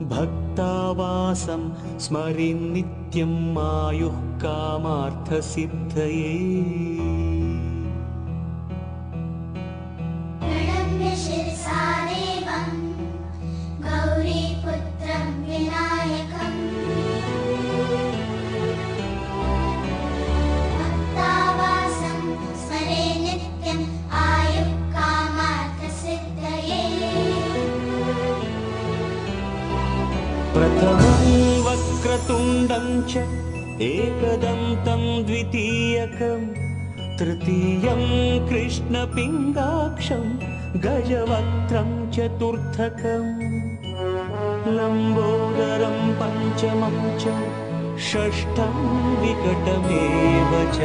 भक्तावासं स्मरिन् नित्यं आयुः कामार्थसिद्धये। प्रणम्य शिरसा देवं गौरीपुत्रं विनायकम् भक्तावासं स्मरे नित्यम् आयुः कामार्थसिद्धये। प्रथमं वक्रतुण्डं च एकदन्तं द्वितीयकं तृतीयं कृष्णपिङ्गाक्षं गजवक्त्रं चतुर्थकं लम्बोदरं पञ्चमं च षष्ठं विकटमेव च।